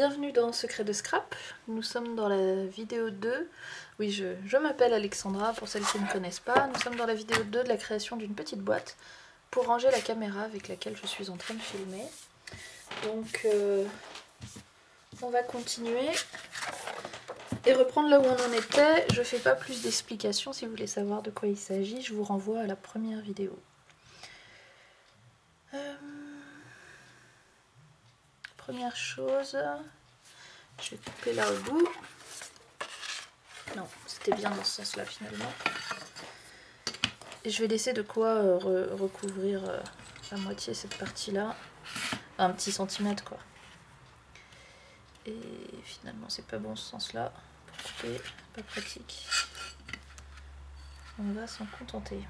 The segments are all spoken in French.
bienvenue dans Secret de Scrap. Nous sommes dans la vidéo 2. Oui, je m'appelle Alexandra, pour celles qui ne me connaissent pas. Nous sommes dans la vidéo 2 de la création d'une petite boîte pour ranger la caméra avec laquelle je suis en train de filmer. Donc, on va continuer et reprendre là où on en était. Je ne fais pas plus d'explications. Si vous voulez savoir de quoi il s'agit, je vous renvoie à la première vidéo. Première chose, je vais couper là au bout. Non, c'était bien dans ce sens-là finalement. Et je vais laisser de quoi recouvrir à moitié cette partie-là. Un petit centimètre quoi. Et finalement c'est pas bon ce sens-là. Pour couper, pas pratique. On va s'en contenter.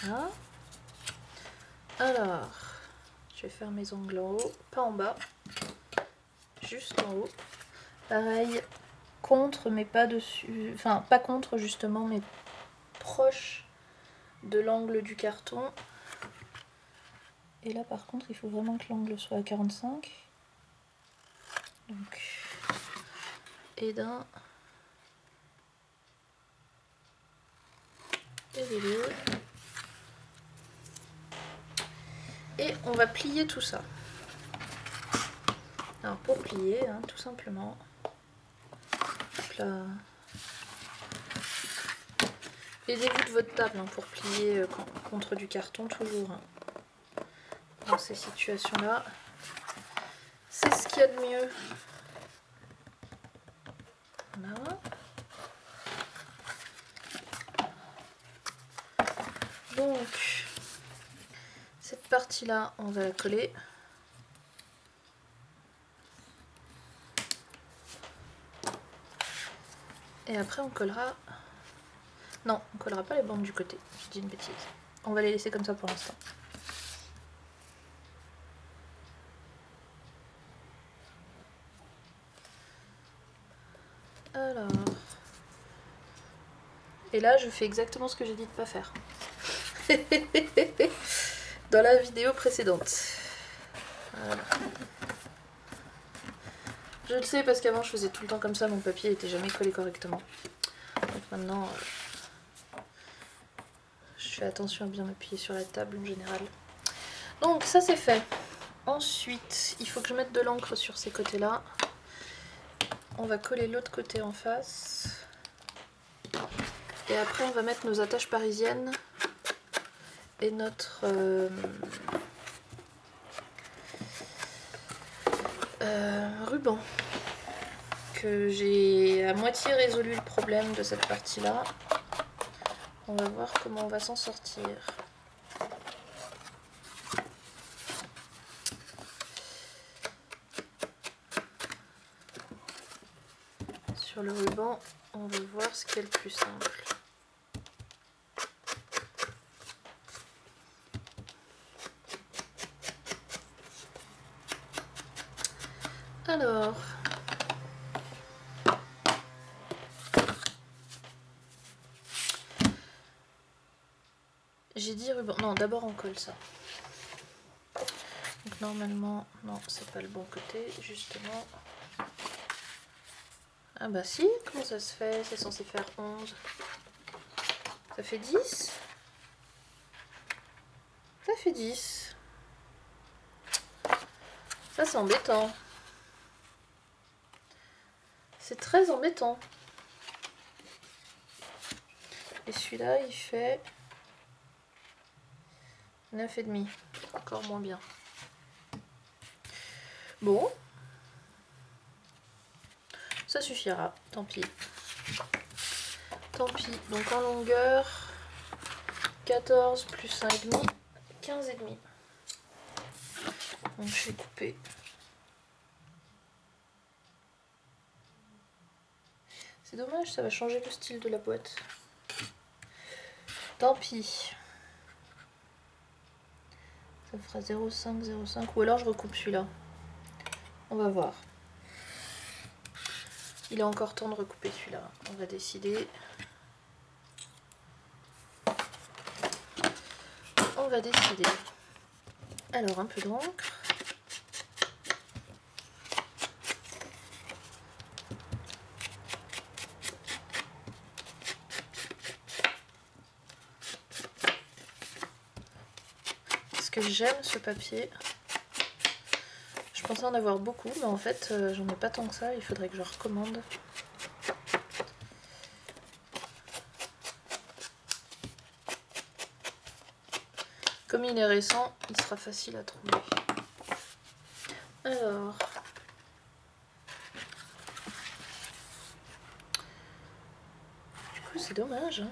Là. Alors, je vais faire mes ongles en haut, pas en bas, juste en haut. Pareil, contre mais pas dessus, enfin pas contre justement, mais proche de l'angle du carton. Et là par contre, il faut vraiment que l'angle soit à 45. Donc, et d'un, et des deux. Et on va plier tout ça. Alors pour plier, hein, tout simplement, là, aidez-vous de votre table hein, pour plier contre du carton toujours. Hein. Dans ces situations-là, c'est ce qu'il y a de mieux. Voilà. Donc, cette partie-là, on va la coller. Et après, on collera... Non, on collera pas les bandes du côté. Je dis une bêtise. On va les laisser comme ça pour l'instant. Alors... Et là, je fais exactement ce que j'ai dit de pas faire. Dans la vidéo précédente. Voilà. Je le sais parce qu'avant je faisais tout le temps comme ça, mon papier n'était jamais collé correctement. Donc maintenant, je fais attention à bien m'appuyer sur la table en général. Donc ça c'est fait. Ensuite, il faut que je mette de l'encre sur ces côtés-là. On va coller l'autre côté en face. Et après on va mettre nos attaches parisiennes et notre ruban. Que j'ai à moitié résolu le problème de cette partie-là. On va voir comment on va s'en sortir. Sur le ruban, on va voir ce qui est le plus simple. Alors, j'ai dit ruban. Non, d'abord on colle ça. Donc normalement, non, c'est pas le bon côté, justement. Ah bah si, comment ça se fait? C'est censé faire 11. Ça fait 10? Ça fait 10. Ça c'est embêtant. C'est très embêtant. Et celui-là, il fait 9,5. Encore moins bien. Bon. Ça suffira, tant pis. Tant pis. Donc en longueur, 14 plus 1,5, 15,5. Donc je vais couper. C'est dommage, ça va changer le style de la boîte. Tant pis. Ça fera 0,5, 0,5. Ou alors je recoupe celui-là. On va voir. Il est encore temps de recouper celui-là. On va décider. On va décider. Alors un peu d'encre. Parce que j'aime ce papier. Je pensais en avoir beaucoup, mais en fait j'en ai pas tant que ça, il faudrait que je recommande. Comme il est récent, il sera facile à trouver. Alors, du coup c'est dommage, hein.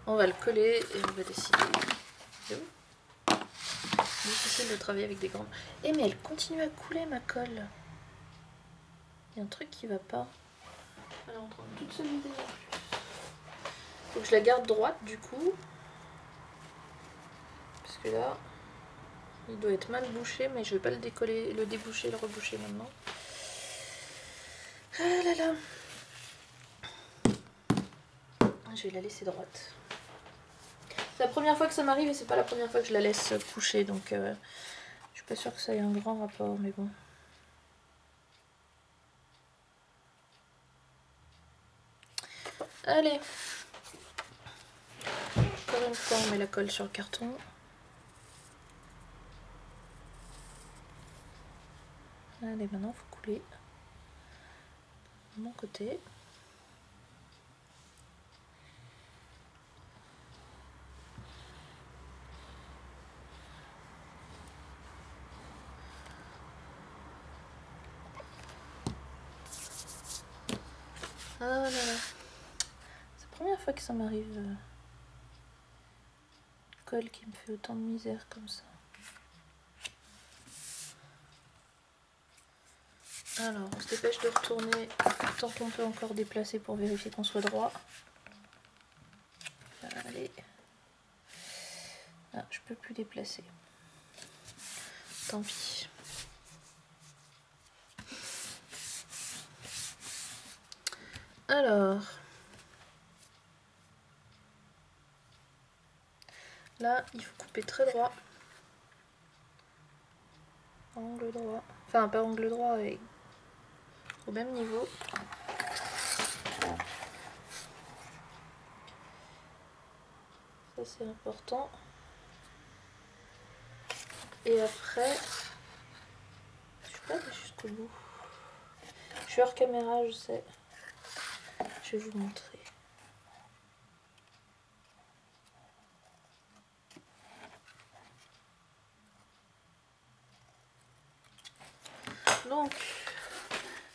On va le coller et on va décider. Difficile de travailler avec des grandes. Eh mais elle continue à couler ma colle. Il y a un truc qui va pas. Elle est en train de toute se vider en plus. Faut que je la garde droite du coup. Parce que là, il doit être mal bouché, mais je vais pas le décoller, le déboucher et le reboucher maintenant. Ah là là. Je vais la laisser droite. C'est la première fois que ça m'arrive et c'est pas la première fois que je la laisse coucher, donc je suis pas sûre que ça ait un grand rapport, mais bon. Allez. Encore une fois, on met la colle sur le carton. Allez, maintenant, il faut couler de mon côté. Ah là là. C'est la première fois que ça m'arrive. Colle qui me fait autant de misère comme ça. Alors, on se dépêche de retourner tant qu'on peut encore déplacer pour vérifier qu'on soit droit. Allez. Ah, je peux plus déplacer. Tant pis. Alors. Là, il faut couper très droit. Angle droit. Enfin, pas angle droit, et au même niveau. Ça, c'est important. Et après, je suis pas allée jusqu'au bout. Je suis hors caméra, je sais. Je vais vous montrer. Donc,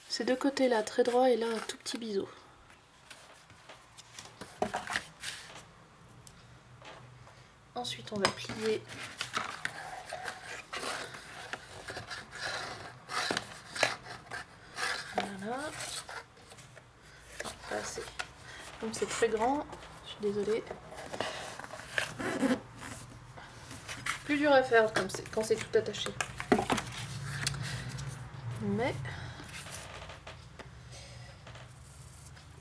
ces deux côtés là, très droit, et là, un tout petit biseau. Ensuite, on va plier. Voilà. Non, pas assez. Donc c'est très grand, je suis désolée. Plus dur à faire comme quand c'est tout attaché. Mais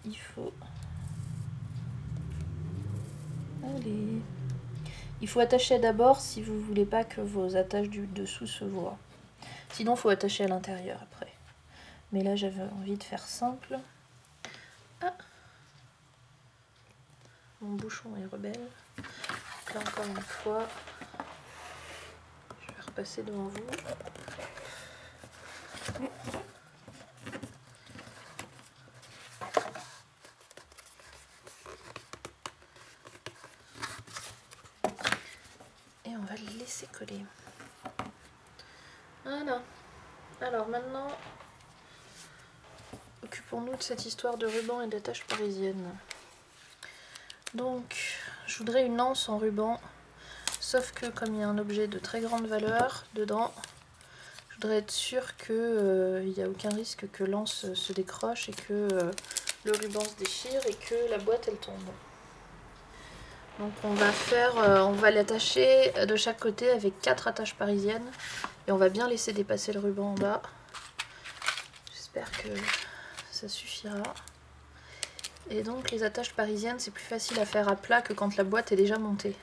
il faut... Allez. Il faut attacher d'abord si vous voulez pas que vos attaches du dessous se voient. Sinon, il faut attacher à l'intérieur après. Mais là, j'avais envie de faire simple. Ah, mon bouchon est rebelle. Là, encore une fois, je vais repasser devant vous. Et on va le laisser coller. Voilà. Alors maintenant, occupons-nous de cette histoire de ruban et d'attache parisienne. Donc, je voudrais une anse en ruban, sauf que comme il y a un objet de très grande valeur dedans, je voudrais être sûre qu'il n'y a aucun risque que l'anse se décroche et que le ruban se déchire et que la boîte elle tombe. Donc on va l'attacher de chaque côté avec 4 attaches parisiennes et on va bien laisser dépasser le ruban en bas. J'espère que ça suffira. Et donc les attaches parisiennes, c'est plus facile à faire à plat que quand la boîte est déjà montée.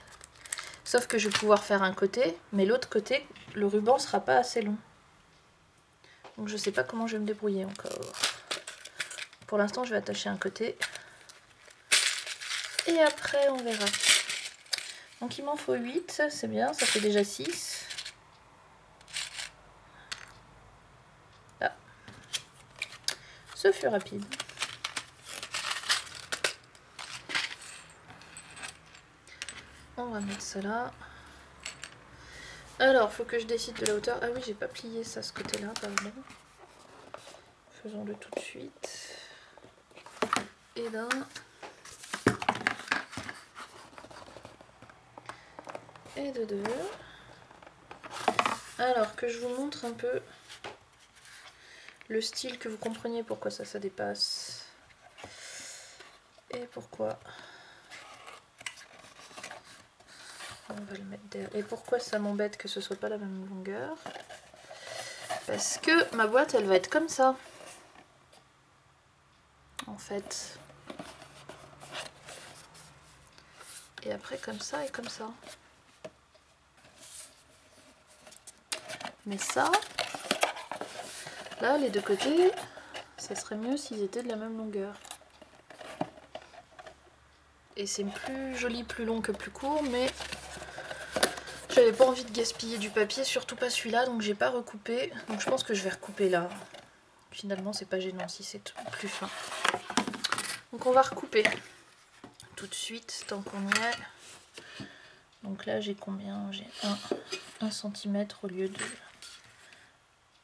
Sauf que je vais pouvoir faire un côté, mais l'autre côté, le ruban sera pas assez long. Donc je sais pas comment je vais me débrouiller encore. Pour l'instant, je vais attacher un côté. Et après, on verra. Donc il m'en faut 8, c'est bien, ça fait déjà 6. Là. Ce fut rapide. On va mettre ça là. Alors, faut que je décide de la hauteur. Ah oui, j'ai pas plié ça, ce côté-là, pardon. Faisons-le tout de suite. Et là. Et de 2. Alors, que je vous montre un peu le style, que vous compreniez pourquoi ça dépasse. Et pourquoi. On va le mettre derrière. Et pourquoi ça m'embête que ce soit pas la même longueur? Parce que ma boîte, elle va être comme ça. En fait. Et après comme ça et comme ça. Mais ça, là, les deux côtés, ça serait mieux s'ils étaient de la même longueur. Et c'est plus joli, plus long que plus court, mais j'avais pas envie de gaspiller du papier, surtout pas celui-là, donc j'ai pas recoupé. Donc je pense que je vais recouper là. Finalement, c'est pas gênant si c'est plus fin. Donc on va recouper tout de suite, tant qu'on y est. Donc là, j'ai combien? J'ai 1 cm au lieu de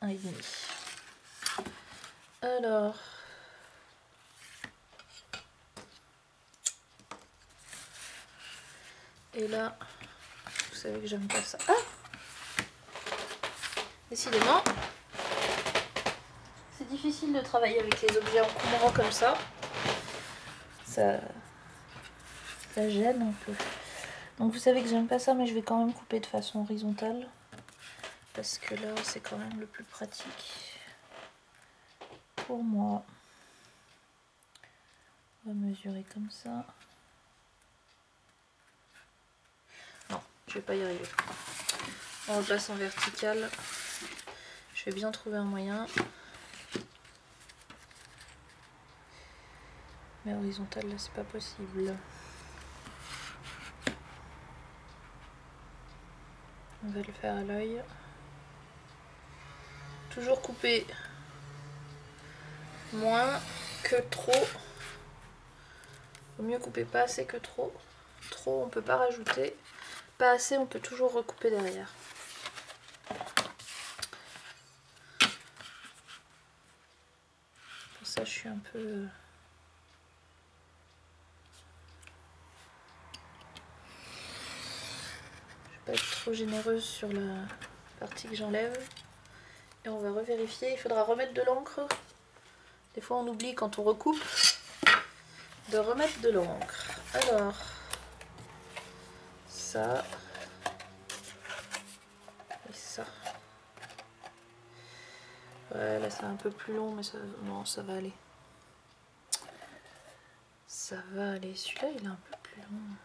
1,5. Alors... Et là, vous savez que j'aime pas ça. Ah! Décidément, c'est difficile de travailler avec les objets encombrants comme ça. Ça gêne un peu. Donc vous savez que j'aime pas ça, mais je vais quand même couper de façon horizontale. Parce que là, c'est quand même le plus pratique pour moi. On va mesurer comme ça. Non, je vais pas y arriver. On repasse en vertical. Je vais bien trouver un moyen. Mais horizontal, là, c'est pas possible. On va le faire à l'œil. Toujours couper moins que trop. Vaut mieux couper pas assez que trop. Trop, on peut pas rajouter. Pas assez, on peut toujours recouper derrière. Pour ça, je suis un peu... Je vais pas être trop généreuse sur la partie que j'enlève. Et on va revérifier. Il faudra remettre de l'encre. Des fois, on oublie quand on recoupe de remettre de l'encre. Alors, ça et ça. Ouais, là c'est un peu plus long, mais ça, non, ça va aller. Ça va aller. Celui-là, il est un peu plus long.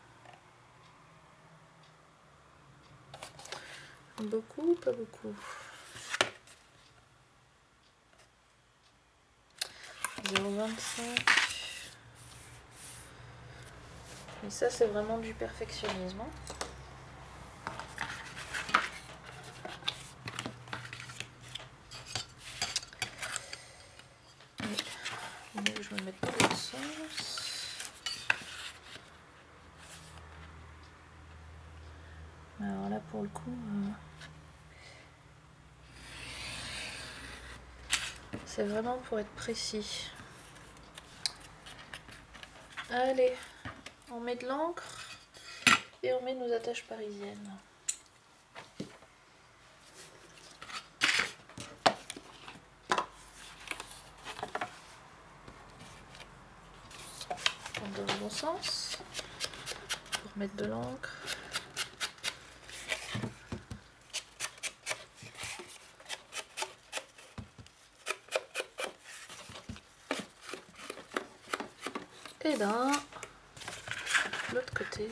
Beaucoup, pas beaucoup. 0,25. Mais ça, c'est vraiment du perfectionnisme. Il faut que je me mette dans l'autre sens. Alors là, pour le coup, c'est vraiment pour être précis. Allez, on met de l'encre et on met nos attaches parisiennes. Dans le bon sens pour mettre de l'encre. Et là, l'autre côté.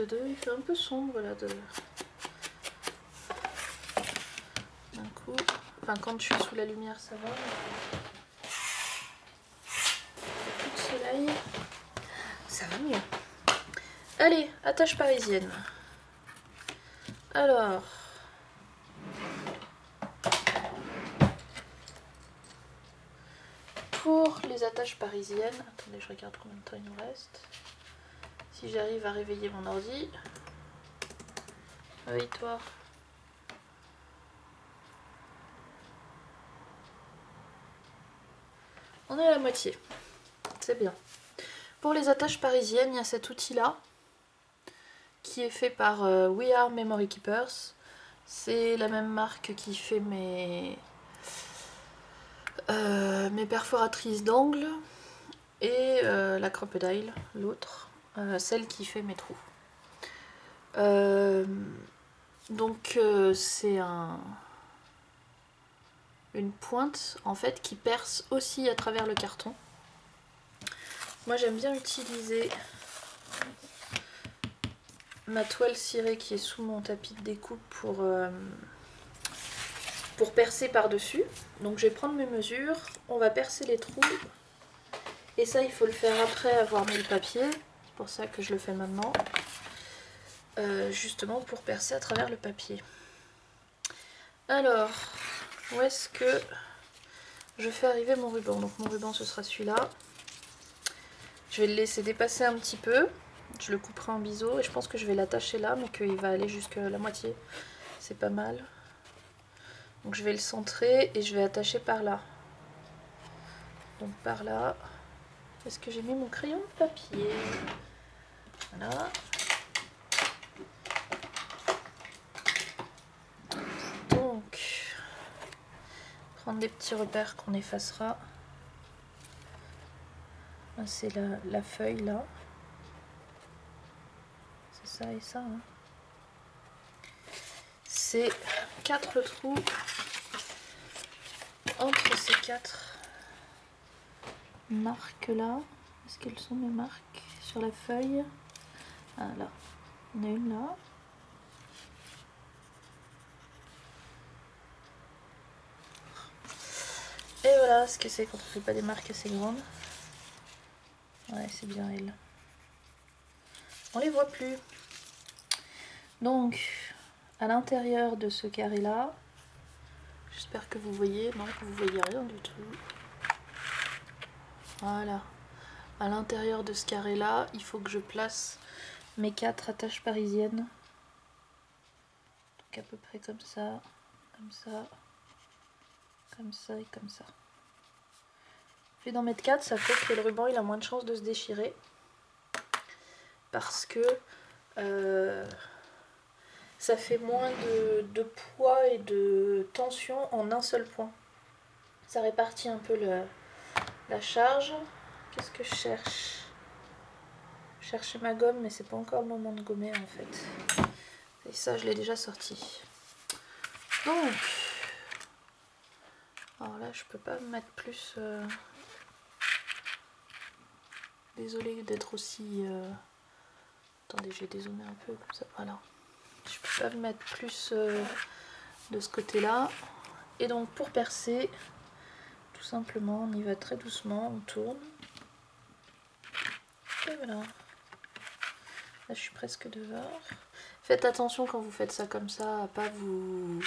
2, il fait un peu sombre là d'un coup. Enfin quand je suis sous la lumière ça va. Plus de soleil. Ça va mieux. Allez, attache parisienne. Alors. Pour les attaches parisiennes. Attendez, je regarde combien de temps il nous reste. Si j'arrive à réveiller mon ordi. Réveille-toi. On est à la moitié. C'est bien. Pour les attaches parisiennes, il y a cet outil-là. Qui est fait par We Are Memory Keepers. C'est la même marque qui fait mes perforatrices d'angles. Et la Crocodile, l'autre. Celle qui fait mes trous. Donc c'est une pointe en fait qui perce aussi à travers le carton. Moi j'aime bien utiliser ma toile cirée qui est sous mon tapis de découpe pour percer par dessus. Donc je vais prendre mes mesures, on va percer les trous et ça il faut le faire après avoir mis le papier, c'est pour ça que je le fais maintenant. Justement pour percer à travers le papier. Alors, où est-ce que je fais arriver mon ruban? Donc mon ruban ce sera celui-là. Je vais le laisser dépasser un petit peu. Je le couperai en biseau et je pense que je vais l'attacher là, mais qu'il va aller jusqu'à la moitié. C'est pas mal. Donc je vais le centrer et je vais attacher par là. Donc par là. Est-ce que j'ai mis mon crayon de papier? Voilà. Donc, prendre des petits repères qu'on effacera. C'est la feuille là. C'est ça et ça. Hein. C'est 4 trous entre ces 4 marques là. Est-ce qu'elles sont mes marques sur la feuille? Ah là, il y en a une là. Et voilà ce que c'est quand on fait pas des marques assez grandes. Ouais, c'est bien elle. On les voit plus. Donc, à l'intérieur de ce carré là, j'espère que vous voyez, non, que vous voyez rien du tout. Voilà. À l'intérieur de ce carré là, il faut que je place mes 4 attaches parisiennes. Donc à peu près comme ça, comme ça, comme ça et comme ça. Le fait d'en mettre 4, ça fait que le ruban il a moins de chances de se déchirer. Parce que ça fait moins de poids et de tension en un seul point. Ça répartit un peu la charge. Qu'est-ce que je cherche? Je cherchais ma gomme, mais c'est pas encore le moment de gommer en fait. Et ça, je l'ai déjà sorti. Donc, alors là, je peux pas me mettre plus. Désolée d'être aussi. Attendez, je vais dézoomer un peu comme ça. Voilà. Je peux pas me mettre plus de ce côté-là. Et donc, pour percer, tout simplement, on y va très doucement, on tourne. Et voilà. Là, je suis presque dehors. Faites attention quand vous faites ça comme ça, à pas vous...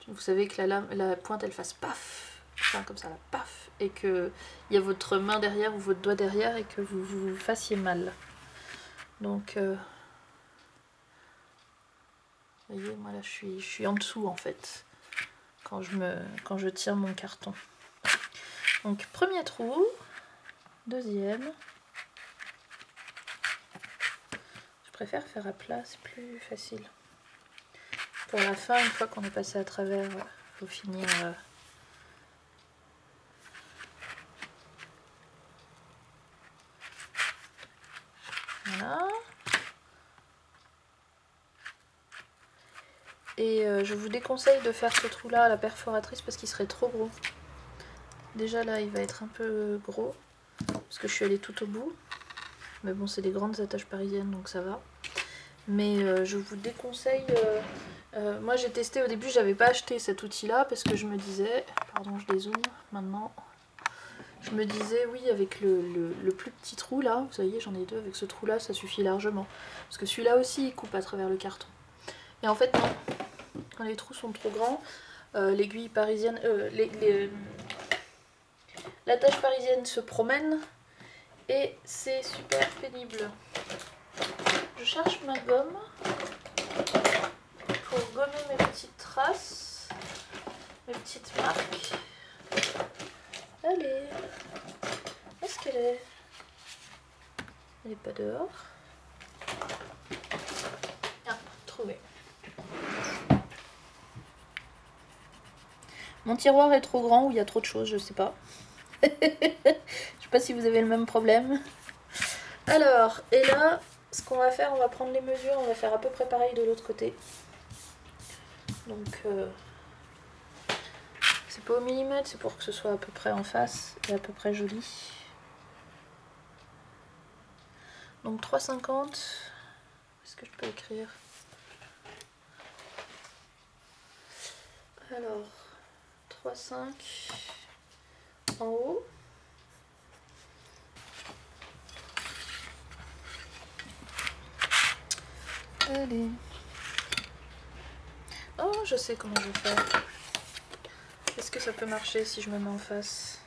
Vous savez que la pointe, elle fasse paf, enfin comme ça, là, paf, et qu'il y a votre main derrière ou votre doigt derrière et que vous fassiez mal. Donc, vous voyez, moi là, je suis en dessous en fait, quand je tiens mon carton. Donc, premier trou, deuxième. Je préfère faire à plat, c'est plus facile. Pour la fin, une fois qu'on est passé à travers, il faut finir... Voilà. Et je vous déconseille de faire ce trou là à la perforatrice parce qu'il serait trop gros. Déjà là il va être un peu gros parce que je suis allée tout au bout. Mais bon, c'est des grandes attaches parisiennes donc ça va. Mais je vous déconseille... moi j'ai testé au début, j'avais pas acheté cet outil là parce que je me disais... Pardon, je dézoome maintenant. Je me disais oui, avec le plus petit trou là, vous voyez j'en ai deux, avec ce trou là ça suffit largement. Parce que celui-là aussi il coupe à travers le carton. Et en fait non, quand les trous sont trop grands, l'aiguille parisienne... l'attache parisienne se promène et c'est super pénible. Je cherche ma gomme pour gommer mes petites traces, mes petites marques. Allez, où est-ce qu'elle est? Elle n'est pas dehors. Ah, trouvé. Mon tiroir est trop grand ou il y a trop de choses, je sais pas. Je sais pas si vous avez le même problème. Alors, et là, ce qu'on va faire, on va prendre les mesures, on va faire à peu près pareil de l'autre côté. Donc, c'est pas au millimètre, c'est pour que ce soit à peu près en face et à peu près joli. Donc 3,50. Est-ce que je peux écrire? Alors, 3,5 en haut. Allez. Oh, je sais comment je vais faire. Est-ce que ça peut marcher si je me mets en face?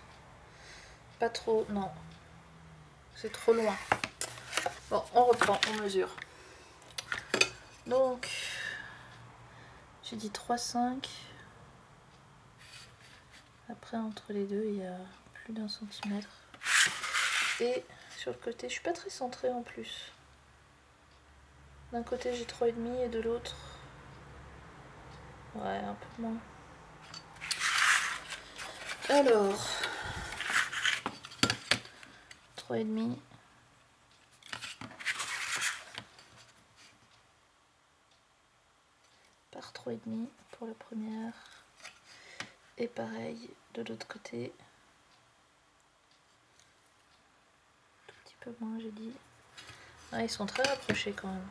Pas trop, non. C'est trop loin. Bon, on reprend, on mesure. Donc, j'ai dit 3,5. Après, entre les deux, il y a plus d'1 centimètre. Et sur le côté, je suis pas très centrée en plus. D'un côté, j'ai 3,5 et de l'autre... Ouais, un peu moins. Alors, 3,5. Par 3,5 pour la première. Et pareil de l'autre côté. Tout petit peu moins, j'ai dit. Ah, ils sont très rapprochés quand même.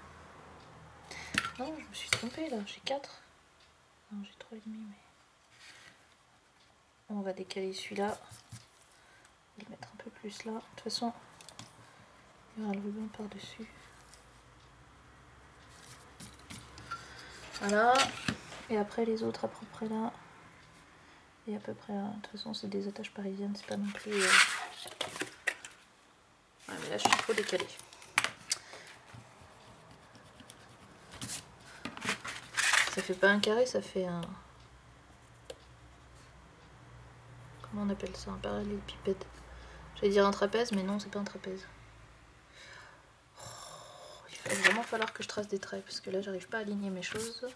Non, je me suis trompée là, j'ai 4. Non, j'ai 3,5 mais... On va décaler celui-là. Le mettre un peu plus là. De toute façon, il y aura le ruban par-dessus. Voilà. Et après les autres à peu près là. Et à peu près là. De toute façon, c'est des attaches parisiennes, c'est pas non plus... Ouais, mais là, je suis trop décalée. Ça fait pas un carré, ça fait un... Comment on appelle ça? Un parallélépipède. J'allais dire un trapèze, mais non, c'est pas un trapèze. Oh, il va vraiment falloir que je trace des traits, parce que là, j'arrive pas à aligner mes choses.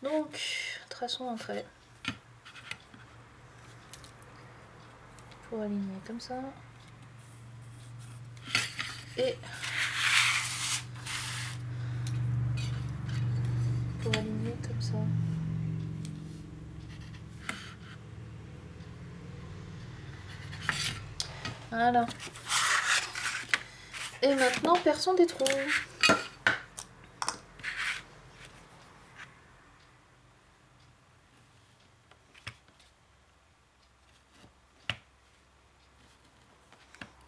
Donc, traçons un trait. Pour aligner comme ça. Et... pour aligner comme ça. Voilà. Et maintenant, perçons des trous.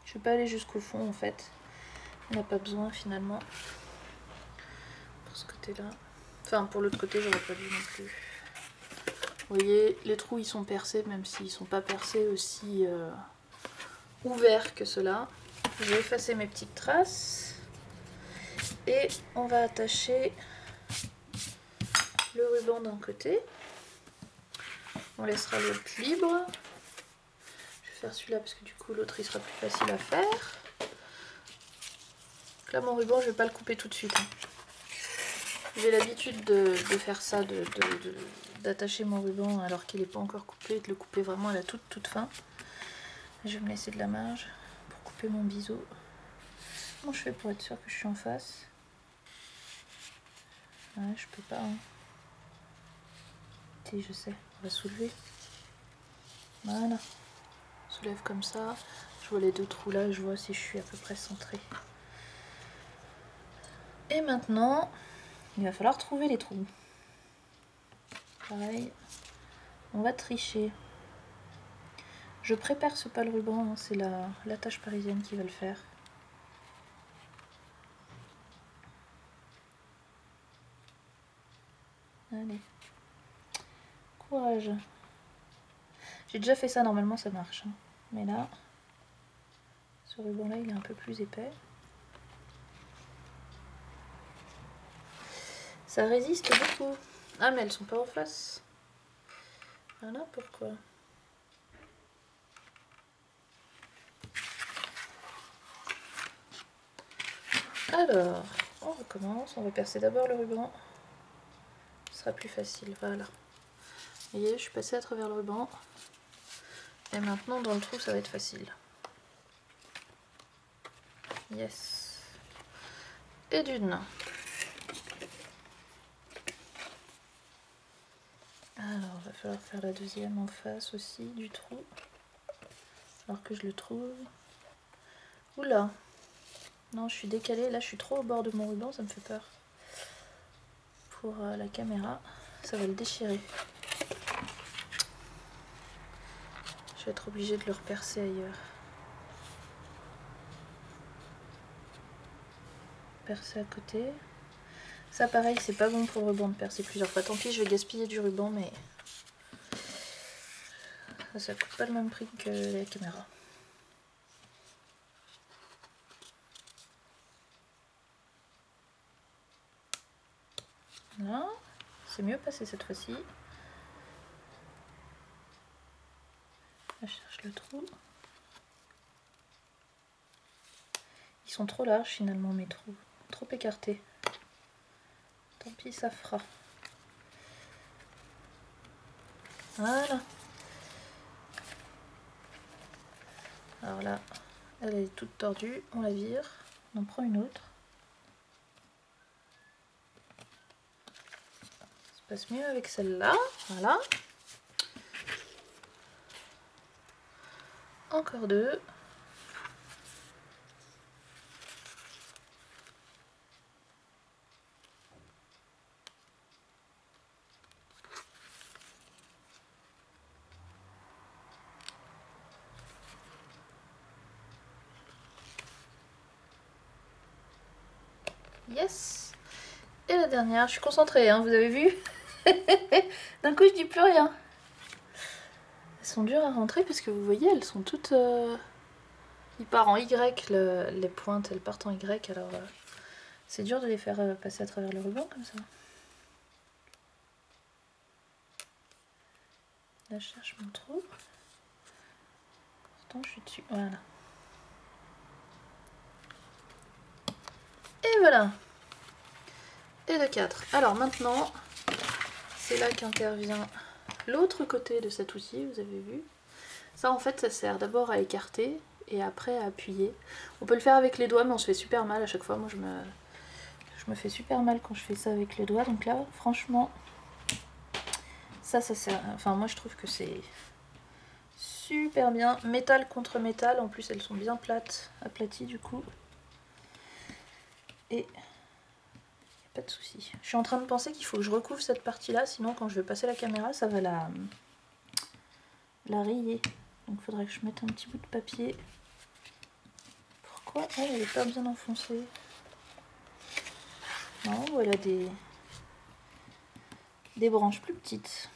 Je vais pas aller jusqu'au fond en fait. On n'a pas besoin finalement. Pour ce côté-là. Enfin, pour l'autre côté, j'aurais pas dû non plus. Vous voyez, les trous ils sont percés, même s'ils sont pas percés aussi ouverts que ceux-là. Je vais effacer mes petites traces. Et on va attacher le ruban d'un côté. On laissera l'autre libre. Je vais faire celui-là parce que du coup l'autre il sera plus facile à faire. Donc là mon ruban je vais pas le couper tout de suite. J'ai l'habitude de faire ça, d'attacher mon ruban alors qu'il n'est pas encore coupé, de le couper vraiment à la toute fin. Je vais me laisser de la marge pour couper mon biseau. Comment je fais pour être sûre que je suis en face? Ouais, je peux pas. Hein. Si, je sais, on va soulever. Voilà. Soulève comme ça. Je vois les deux trous là, je vois si je suis à peu près centrée. Et maintenant, il va falloir trouver les trous. Pareil, on va tricher. Je préperce pas le ruban, hein, c'est la tâche parisienne qui va le faire. Allez. Courage. J'ai déjà fait ça, normalement ça marche. Hein. Mais là, ce ruban là il est un peu plus épais. Ça résiste beaucoup. Ah mais elles sont pas en face. Voilà pourquoi. Alors, on recommence. On va percer d'abord le ruban. Ce sera plus facile, voilà. Vous voyez, je suis passée à travers le ruban. Et maintenant dans le trou ça va être facile. Yes. Et d'une. Alors, il va falloir faire la deuxième en face aussi du trou. Alors que je le trouve. Oula. Non, je suis décalée. Là, je suis trop au bord de mon ruban, ça me fait peur. Pour la caméra, ça va le déchirer. Je vais être obligée de le repercer ailleurs. Percer à côté. Ça, pareil, c'est pas bon pour le ruban de percer plusieurs fois. Tant pis, je vais gaspiller du ruban, mais ça coûte pas le même prix que la caméra. Là, c'est mieux passé cette fois-ci. Je cherche le trou. Ils sont trop larges finalement mes trous, trop écartés. Tant pis, ça fera. Voilà. Alors là, elle est toute tordue, on la vire, on en prend une autre. Ça se passe mieux avec celle-là, voilà. Encore deux. Yes. Et la dernière, je suis concentrée, hein, vous avez vu. D'un coup, je dis plus rien. Elles sont dures à rentrer parce que vous voyez, elles sont toutes... Il part en Y, les pointes, elles partent en Y, alors c'est dur de les faire passer à travers le ruban comme ça. Là, je cherche mon trou. Pourtant, je suis dessus. Voilà. Et voilà. Et le 4. Alors maintenant, c'est là qu'intervient l'autre côté de cet outil, vous avez vu. Ça, en fait, ça sert d'abord à écarter et après à appuyer. On peut le faire avec les doigts, mais on se fait super mal à chaque fois. Moi, je me fais super mal quand je fais ça avec les doigts. Donc là, franchement, ça sert... Enfin, moi, je trouve que c'est super bien. Métal contre métal. En plus, elles sont bien plates, aplaties du coup. Et... pas de souci. Je suis en train de penser qu'il faut que je recouvre cette partie-là, sinon quand je vais passer la caméra, ça va la rayer. Donc il faudrait que je mette un petit bout de papier. Pourquoi elle n'est pas bien enfoncée? Non, elle a des branches plus petites.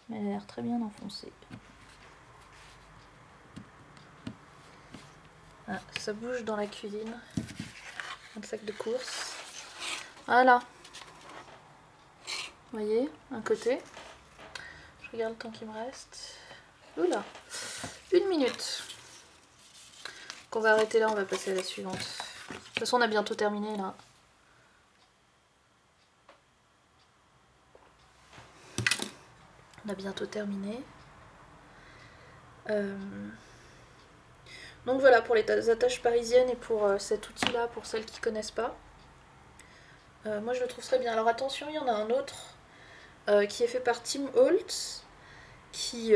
Mais elle a l'air très bien enfoncée. Ah, ça bouge dans la cuisine. Un sac de course. Voilà. Vous voyez, un côté. Je regarde le temps qui me reste. Oula, 1 minute. Donc on va arrêter là, on va passer à la suivante. De toute façon, on a bientôt terminé là. On a bientôt terminé. Donc voilà pour les attaches parisiennes et pour cet outil là pour celles qui ne connaissent pas. Moi je le trouve très bien. Alors attention, il y en a un autre qui est fait par Tim Holtz qui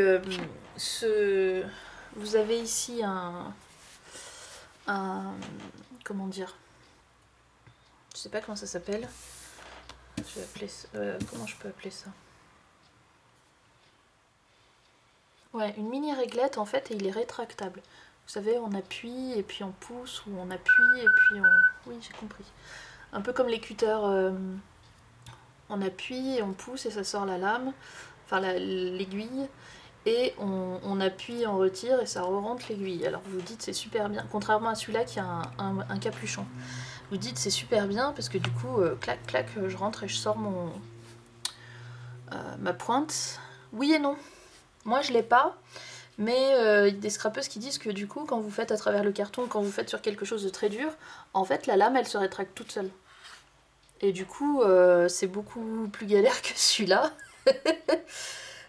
vous avez ici un comment dire, Je sais pas comment ça s'appelle. Je vais appeler ça... comment je peux appeler ça? Ouais, une mini réglette en fait, et il est rétractable. Vous savez, on appuie et puis on pousse, ou on appuie et puis on... Oui, j'ai compris. Un peu comme les cutters, on appuie et on pousse et ça sort la lame, enfin l'aiguille, et on appuie, on retire et ça re-rentre l'aiguille. Alors vous vous dites c'est super bien, contrairement à celui-là qui a un capuchon. Vous dites c'est super bien parce que du coup, clac clac, je rentre et je sors ma pointe. Oui et non. Moi je l'ai pas. Mais il y a des scrapeuses qui disent que du coup, quand vous faites à travers le carton, quand vous faites sur quelque chose de très dur, en fait la lame elle se rétracte toute seule. Et du coup, c'est beaucoup plus galère que celui-là.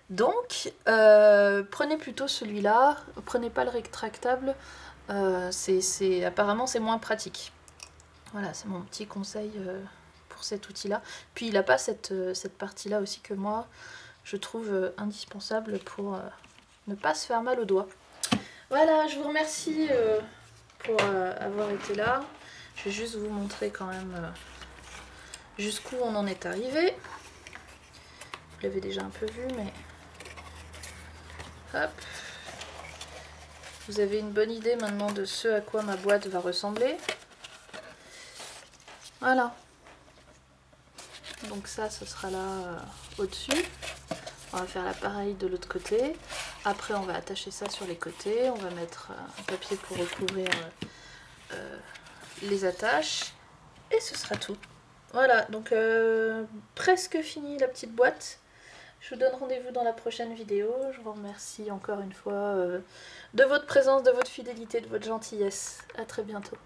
Donc, prenez plutôt celui-là, prenez pas le rétractable, apparemment c'est moins pratique. Voilà, c'est mon petit conseil pour cet outil-là. Puis il n'a pas cette partie-là aussi que moi, je trouve indispensable pour ne pas se faire mal aux doigts. Voilà, je vous remercie pour avoir été là. Je vais juste vous montrer quand même jusqu'où on en est arrivé. Vous l'avez déjà un peu vu, mais... Hop. Vous avez une bonne idée maintenant de ce à quoi ma boîte va ressembler. Voilà. Donc ça, ce sera là au-dessus. On va faire la pareille de l'autre côté. Après, on va attacher ça sur les côtés. On va mettre un papier pour recouvrir les attaches. Et ce sera tout. Voilà, donc presque fini la petite boîte. Je vous donne rendez-vous dans la prochaine vidéo. Je vous remercie encore une fois de votre présence, de votre fidélité, de votre gentillesse. À très bientôt.